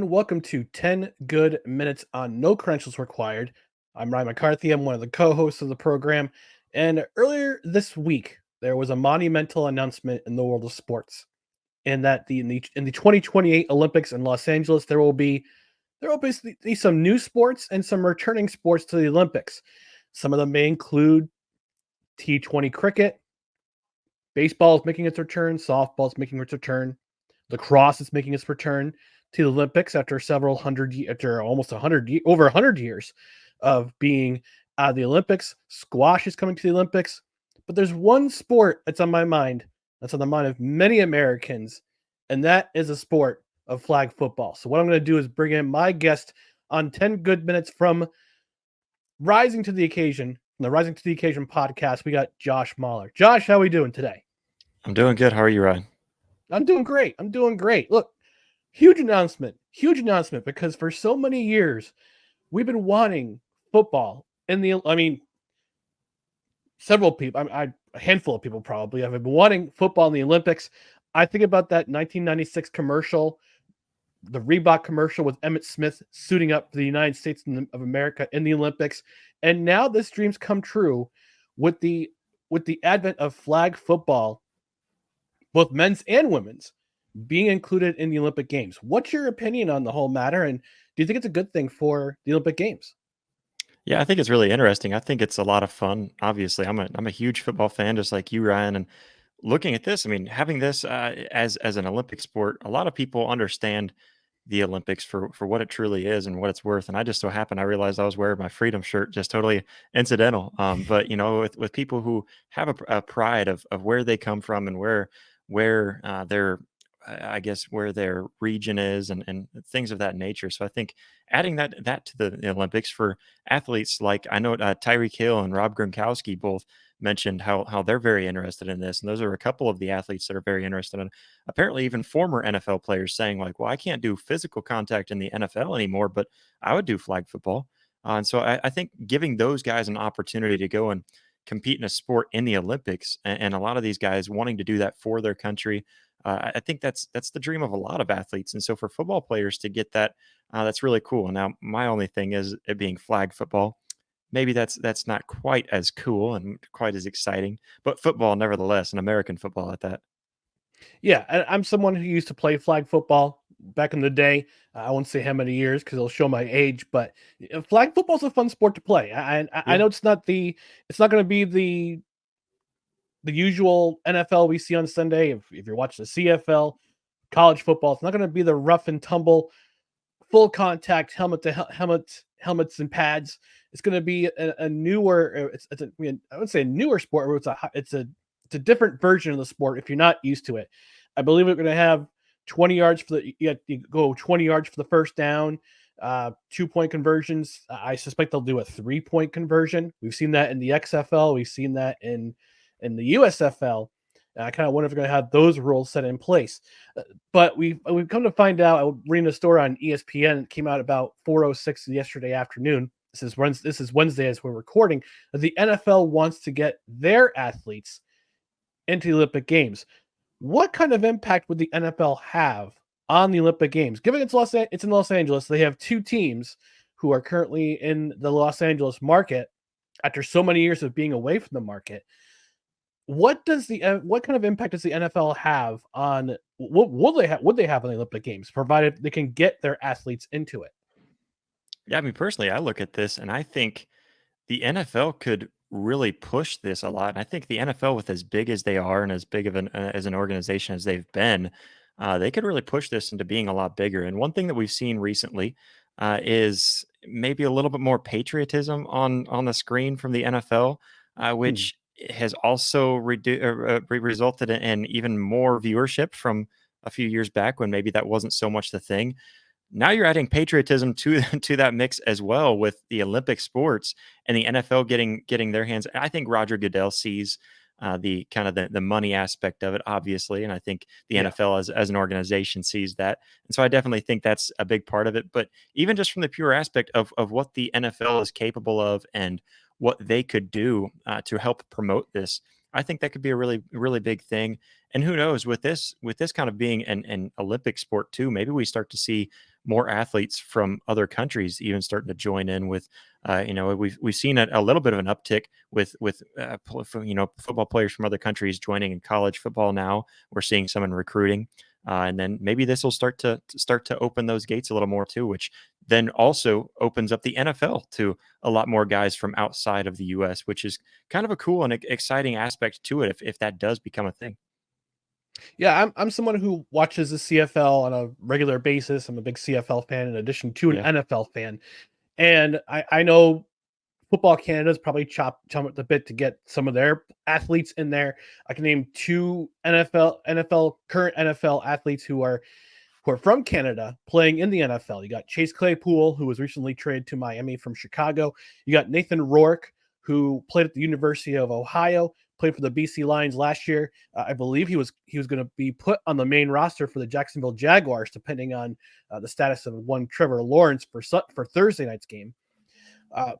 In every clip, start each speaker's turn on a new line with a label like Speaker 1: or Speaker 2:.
Speaker 1: everyone. Welcome to 10 Good Minutes on No Credentials Required. I'm Ryan McCarthy. I'm one of the co-hosts of the program. And earlier this week, there was a monumental announcement in the world of sports. In that in the 2028 Olympics in Los Angeles, there will be some new sports and some returning sports to the Olympics. Some of them may include T20 cricket, baseball is making its return, softball is making its return, lacrosse is making its return to the Olympics after almost 100 years of being out of the Olympics. Squash is coming to the Olympics, but there's one sport that's on my mind, that's on the mind of many Americans, and that is a sport of flag football. So what I'm going to do is bring in my guest on 10 Good Minutes from Rising to the Occasion, from the Rising to the Occasion podcast. We got Josh Mahler. Josh, how are we doing today?
Speaker 2: I'm doing good. How are you, Ryan?
Speaker 1: I'm doing great. Look, huge announcement, because for so many years we've been wanting football in the. I mean, several people, a handful of people probably have been wanting football in the Olympics. I think about that 1996 commercial, the Reebok commercial with Emmitt Smith suiting up for the United States of America in the Olympics, and now this dream's come true with the advent of flag football, both men's and women's, being included in the Olympic Games. What's your opinion on the whole matter, and do you think it's a good thing for the Olympic Games?
Speaker 2: Yeah, I think it's really interesting. I think it's a lot of fun. Obviously, I'm a huge football fan, just like you, Ryan. And looking at this, I mean, having this as an Olympic sport, a lot of people understand the Olympics for what it truly is and what it's worth. And I just so happened I realized I was wearing my Freedom shirt, just totally incidental. But with people who have a pride of where they come from and where their I guess where their region is and things of that nature. So I think adding that to the Olympics for athletes like I know Tyreek Hill and Rob Gronkowski both mentioned how they're very interested in this, and those are a couple of the athletes that are very interested in. Apparently, even former NFL players saying like, "Well, I can't do physical contact in the NFL anymore, but I would do flag football." And so I think giving those guys an opportunity to go and compete in a sport in the Olympics, and a lot of these guys wanting to do that for their country. I think that's the dream of a lot of athletes, and so for football players to get that, that's really cool. Now, my only thing is it being flag football. Maybe that's not quite as cool and quite as exciting, but football nevertheless, and American football at that.
Speaker 1: Yeah, I'm someone who used to play flag football back in the day. I won't say how many years because it'll show my age, but flag football is a fun sport to play. I
Speaker 2: Yeah.
Speaker 1: know it's not going to be the usual NFL we see on Sunday. If you're watching the CFL, college football, it's not going to be the rough and tumble, full contact helmets and pads. It's going to be a newer. I would say a newer sport. Where it's a different version of the sport if you're not used to it. I believe we're going to have 20 yards for you go 20 yards for the first down. 2-point conversions. I suspect they'll do a 3-point conversion. We've seen that in the XFL. We've seen that in the USFL. I kind of wonder if we're going to have those rules set in place. But we've come to find out. I was reading a story on ESPN. It came out about 4:06 yesterday afternoon. This is Wednesday as we're recording. The NFL wants to get their athletes into the Olympic Games. What kind of impact would the NFL have on the Olympic Games? Given it's in Los Angeles, they have two teams who are currently in the Los Angeles market after so many years of being away from the market. What kind of impact does the NFL have on what would they have on the Olympic Games, provided they can get their athletes into it?
Speaker 2: Yeah, I mean, personally, I look at this and I think the NFL could really push this a lot. And I think the NFL, with as big as they are and as big of an organization as they've been, they could really push this into being a lot bigger. And one thing that we've seen recently is maybe a little bit more patriotism on the screen from the NFL,
Speaker 1: Hmm.
Speaker 2: which has also resulted in even more viewership from a few years back when maybe that wasn't so much the thing. Now you're adding patriotism to to that mix as well with the Olympic sports and the NFL getting their hands. I think Roger Goodell sees the kind of the money aspect of it, obviously, and I think the
Speaker 1: Yeah.
Speaker 2: NFL as an organization sees that, and so I definitely think that's a big part of it. But even just from the pure aspect of what the NFL is capable of and what they could do to help promote this, I think that could be a really big thing. And who knows, with this kind of being an Olympic sport too, maybe we start to see more athletes from other countries even starting to join in with. We've seen a little bit of an uptick with football players from other countries joining in college football now. We're seeing some in recruiting. And then maybe this will start to open those gates a little more too, which then also opens up the NFL to a lot more guys from outside of the U.S., which is kind of a cool and exciting aspect to it if that does become a thing.
Speaker 1: Yeah, I'm someone who watches the CFL on a regular basis. I'm a big CFL fan in addition to an
Speaker 2: Yeah.
Speaker 1: NFL fan. And I know Football Canada's probably chomping at the bit to get some of their athletes in there. I can name two current NFL athletes who are from Canada playing in the NFL. You got Chase Claypool, who was recently traded to Miami from Chicago. You got Nathan Rourke, who played at the University of Ohio, played for the BC Lions last year. I believe he was going to be put on the main roster for the Jacksonville Jaguars, depending on the status of one Trevor Lawrence for Thursday night's game.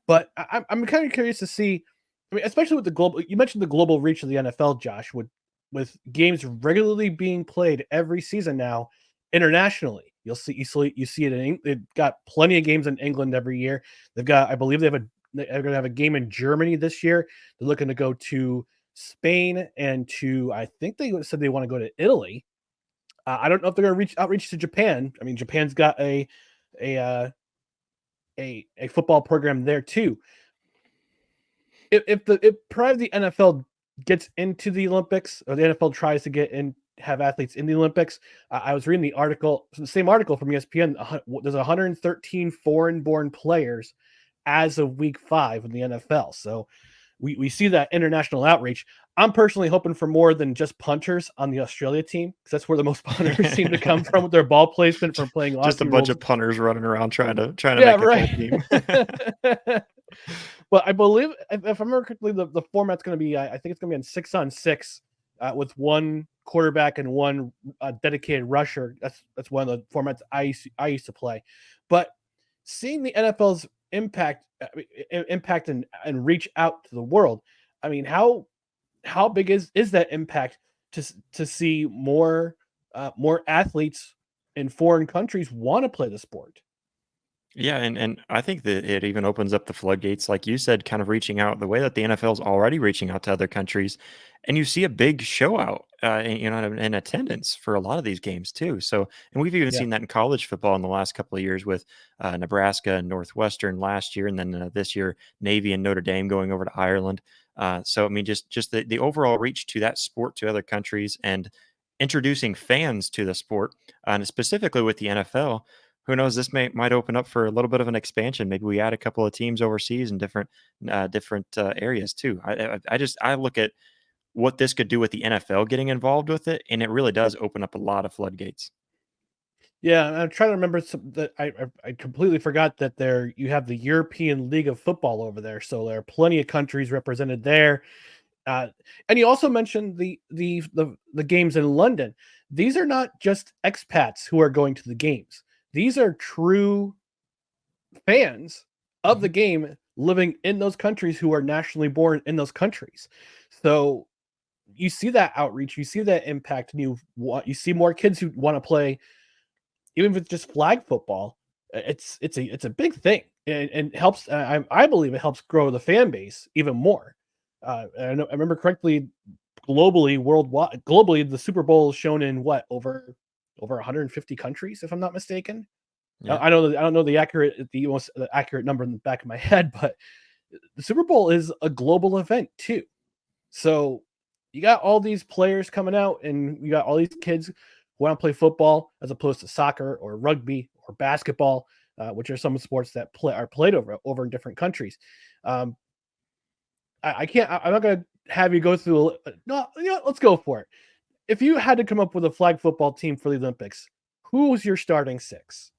Speaker 1: But I'm kind of curious to see. I mean, especially with the global. You mentioned the global reach of the NFL, Josh, with games regularly being played every season now internationally. You see it in. They've got plenty of games in England every year. I believe they're going to have a game in Germany this year. They're looking to go to Spain and to, I think they said they want to go to Italy. I don't know if they're going to outreach to Japan. I mean, Japan's got a football program there too. If provided the NFL gets into the Olympics, or the NFL tries to get in, have athletes in the Olympics, I was reading the same article from ESPN. There's 113 foreign-born players as of week 5 in the NFL. So we see that international outreach. I'm personally hoping for more than just punters on the Australia team, because that's where the most punters seem to come from with their ball placement from playing
Speaker 2: Just a
Speaker 1: Aussie
Speaker 2: bunch
Speaker 1: rules.
Speaker 2: of punters running around trying to
Speaker 1: Yeah,
Speaker 2: make a full
Speaker 1: right.
Speaker 2: team.
Speaker 1: But I believe, if I remember correctly, the format's going to be, I think it's going to be on 6-on-6 with one quarterback and one dedicated rusher. That's one of the formats I used to play. But seeing the NFL's impact and reach out to the world, I mean, how big is that impact to see more athletes in foreign countries want to play the sport?
Speaker 2: Yeah, and I think that it even opens up the floodgates, like you said, kind of reaching out the way that the NFL is already reaching out to other countries, and you see a big show out, in attendance for a lot of these games too. So, and we've even
Speaker 1: Yeah.
Speaker 2: seen that in college football in the last couple of years with Nebraska and Northwestern last year, and then this year Navy and Notre Dame going over to Ireland. So, I mean, just the overall reach to that sport to other countries and introducing fans to the sport, and specifically with the NFL. Who knows? This might open up for a little bit of an expansion. Maybe we add a couple of teams overseas in different areas too. I look at what this could do with the NFL getting involved with it, and it really does open up a lot of floodgates.
Speaker 1: Yeah, I'm trying to remember that I completely forgot that you have the European League of Football over there, so there are plenty of countries represented there. Uh, and you also mentioned the games in London. These are not just expats who are going to the games. These are true fans of the
Speaker 2: Mhm.
Speaker 1: game living in those countries who are nationally born in those countries. So you see that outreach, you see that impact, and you see more kids who want to play, even if it's just flag football. It's a big thing, and helps. I believe it helps grow the fan base even more. I remember correctly, globally, the Super Bowl is shown in what, over 150 countries, if I'm not mistaken.
Speaker 2: Yeah.
Speaker 1: I don't know the accurate number in the back of my head, but the Super Bowl is a global event too. So you got all these players coming out, and you got all these kids who want to play football as opposed to soccer or rugby or basketball, which are some sports that are played over in different countries. Um, I can't. I'm not going to have you go through. No, let's go for it. If you had to come up with a flag football team for the Olympics, who's your starting six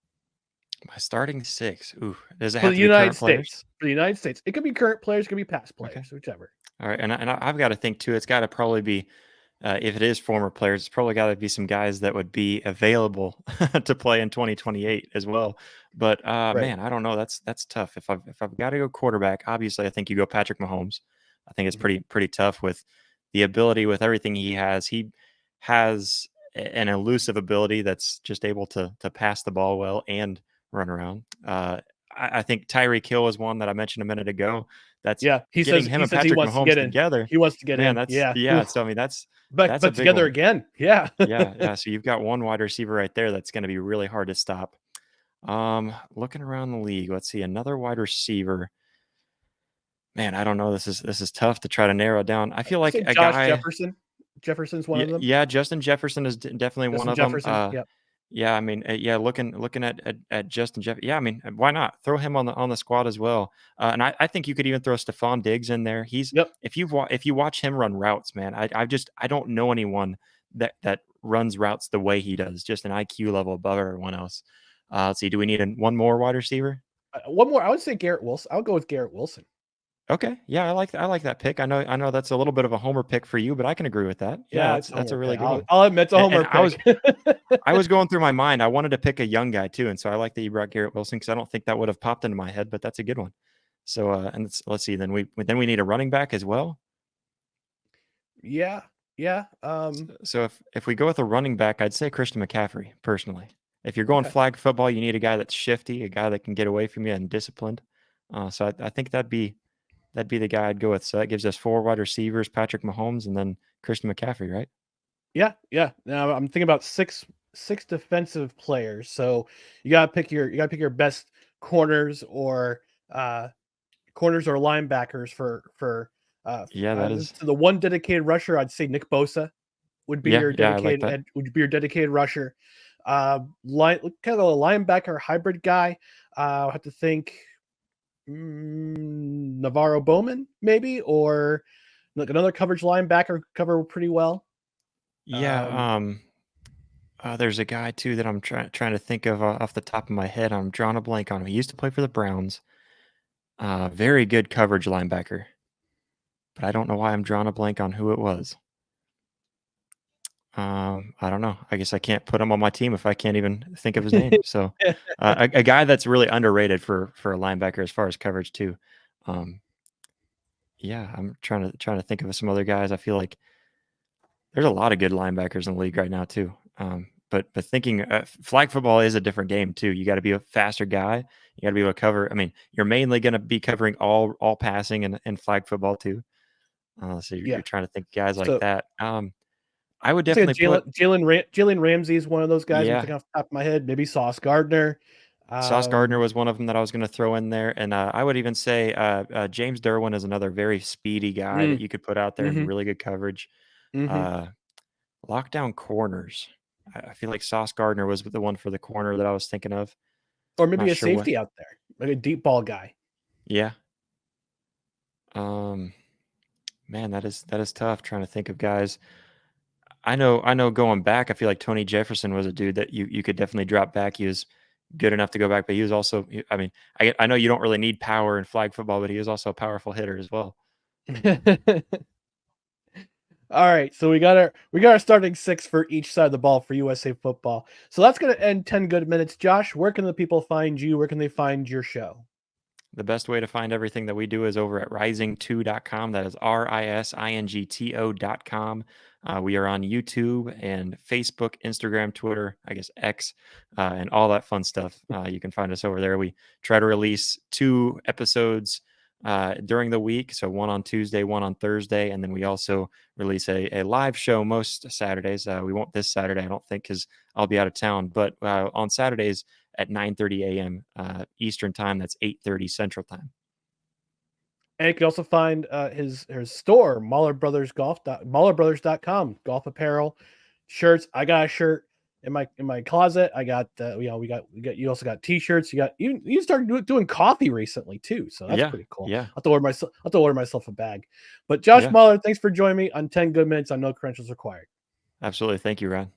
Speaker 2: My starting six. Ooh, does it
Speaker 1: for
Speaker 2: have
Speaker 1: the
Speaker 2: to be
Speaker 1: United
Speaker 2: current players?
Speaker 1: States? For the United States, it could be current players, it could be past
Speaker 2: Okay.
Speaker 1: players, whichever.
Speaker 2: All right, I've got to think too. It's got to probably be if it is former players, it's probably got to be some guys that would be available to play in 2028 as well. But
Speaker 1: Right.
Speaker 2: man, I don't know. That's tough. If I've got to go quarterback, obviously I think you go Patrick Mahomes. I think it's
Speaker 1: Mhm.
Speaker 2: pretty tough with the ability with everything he has. He has an elusive ability that's just able to pass the ball well and run around. I think Tyreek Hill is one that I mentioned a minute ago. That's
Speaker 1: Yeah, he
Speaker 2: getting
Speaker 1: says
Speaker 2: him and
Speaker 1: he
Speaker 2: Patrick
Speaker 1: wants to
Speaker 2: Mahomes
Speaker 1: get in.
Speaker 2: together.
Speaker 1: He wants to get
Speaker 2: Man,
Speaker 1: in.
Speaker 2: that's
Speaker 1: Yeah.
Speaker 2: yeah.
Speaker 1: Oof.
Speaker 2: So I mean, that's a
Speaker 1: But
Speaker 2: big
Speaker 1: together
Speaker 2: one.
Speaker 1: again. Yeah.
Speaker 2: Yeah. So you've got one wide receiver right there that's going to be really hard to stop. Looking around the league, let's see another wide receiver. Man, I don't know. This is tough to try to narrow it down. I feel
Speaker 1: I
Speaker 2: like
Speaker 1: say
Speaker 2: a
Speaker 1: Josh
Speaker 2: guy.
Speaker 1: Jefferson. Jefferson's one
Speaker 2: Yeah,
Speaker 1: of them.
Speaker 2: yeah. Justin Jefferson is definitely one
Speaker 1: Justin
Speaker 2: of them.
Speaker 1: Jefferson. Yep.
Speaker 2: Yeah. I mean, yeah. Looking at Justin Jeff. Yeah. I mean, why not throw him on the squad as well? And I think you could even throw Stephon Diggs in there. He's
Speaker 1: Yep.
Speaker 2: if you watch him run routes, man, I don't know anyone that runs routes the way he does. Just an IQ level above everyone else. Let's see. Do we need one more wide receiver?
Speaker 1: One more. I would say Garrett Wilson. I would go with Garrett Wilson.
Speaker 2: Okay. Yeah, I like that pick. I know that's a little bit of a homer pick for you, but I can agree with that. Yeah,
Speaker 1: Yeah, it's a
Speaker 2: that's a
Speaker 1: homer
Speaker 2: really
Speaker 1: pick.
Speaker 2: good one.
Speaker 1: I'll admit it's a
Speaker 2: And
Speaker 1: homer pick.
Speaker 2: I was going through my mind. I wanted to pick a young guy too, and so I like that you brought Garrett Wilson because I don't think that would have popped into my head, but that's a good one. So and let's see. Then we need a running back as well.
Speaker 1: Yeah. Yeah.
Speaker 2: So if we go with a running back, I'd say Christian McCaffrey personally. If you're going
Speaker 1: Okay.
Speaker 2: flag football, you need a guy that's shifty, a guy that can get away from you and disciplined. So I think that'd be the guy I'd go with. So that gives us 4 wide receivers, Patrick Mahomes, and then Christian McCaffrey, right?
Speaker 1: Yeah. Yeah. Now I'm thinking about six defensive players. So you gotta pick your best corners or linebackers for
Speaker 2: Yeah, that is.
Speaker 1: so the one dedicated rusher. I'd say Nick Bosa would be
Speaker 2: Yeah,
Speaker 1: your
Speaker 2: yeah, I like that.
Speaker 1: dedicated rusher. Line kind of a linebacker hybrid guy. I'll have to think Navarro Bowman maybe, or like another coverage linebacker cover pretty well.
Speaker 2: Yeah, there's a guy too that I'm trying to think of off the top of my head. I'm drawing a blank on him. He used to play for the Browns. Very good coverage linebacker, but I don't know why I'm drawing a blank on who it was. I don't know. I guess I can't put him on my team if I can't even think of his name. So, a guy that's really underrated for a linebacker as far as coverage too. Um, yeah, I'm trying to think of some other guys. I feel like there's a lot of good linebackers in the league right now too. But thinking flag football is a different game too. You got to be a faster guy. You got to be able to cover. I mean, you're mainly going to be covering all passing and flag football too. So you're
Speaker 1: Yeah.
Speaker 2: trying to think guys like
Speaker 1: So
Speaker 2: that. I would
Speaker 1: I'd say
Speaker 2: definitely put
Speaker 1: Jalen Ramsey is one of those guys. I'm
Speaker 2: yeah.
Speaker 1: thinking off the top of my head. Maybe Sauce Gardner.
Speaker 2: Sauce Gardner
Speaker 1: Um,
Speaker 2: was one of them that I was going to throw in there, and I would even say James Derwin is another very speedy guy that
Speaker 1: mm,
Speaker 2: you could put out there in
Speaker 1: hmm
Speaker 2: really good coverage.
Speaker 1: hmm
Speaker 2: Uh, Lockdown corners. I feel like Sauce Gardner was the one for the corner that I was thinking of.
Speaker 1: Or maybe
Speaker 2: Not
Speaker 1: a
Speaker 2: sure what.
Speaker 1: safety out there, like a deep ball guy.
Speaker 2: Yeah. Um. Man, that is tough. Trying to think of guys. I know. Going back, I feel like Tony Jefferson was a dude that you could definitely drop back. He was good enough to go back, but he was also. I mean, I know you don't really need power in flag football, but he was also a powerful hitter as well.
Speaker 1: All right, so we got our starting 6 for each side of the ball for USA football. So that's going to end 10 good minutes. Josh, where can the people find you? Where can they find your show?
Speaker 2: The best way to find everything that we do is over at rising2.com. That is risingto.com. We are on YouTube and Facebook, Instagram, Twitter, I guess X, and all that fun stuff. You can find us over there. We try to release 2 episodes during the week. So one on Tuesday, one on Thursday. And then we also release a live show most Saturdays. We won't this Saturday, I don't think, because I'll be out of town. But on Saturdays, at 9:30 a.m. Eastern time. That's 8:30 Central time.
Speaker 1: And you can also find his store, MahlerBrothers.com, golf apparel, shirts. I got a shirt in my closet. I got we got you also got t-shirts. You started doing coffee recently too, so that's
Speaker 2: Yeah,
Speaker 1: pretty cool.
Speaker 2: yeah,
Speaker 1: I'll have to order myself a bag. But Josh
Speaker 2: yeah.
Speaker 1: Mahler, thanks for joining me on 10 good minutes on No Credentials Required.
Speaker 2: Absolutely. Thank you, Ryan.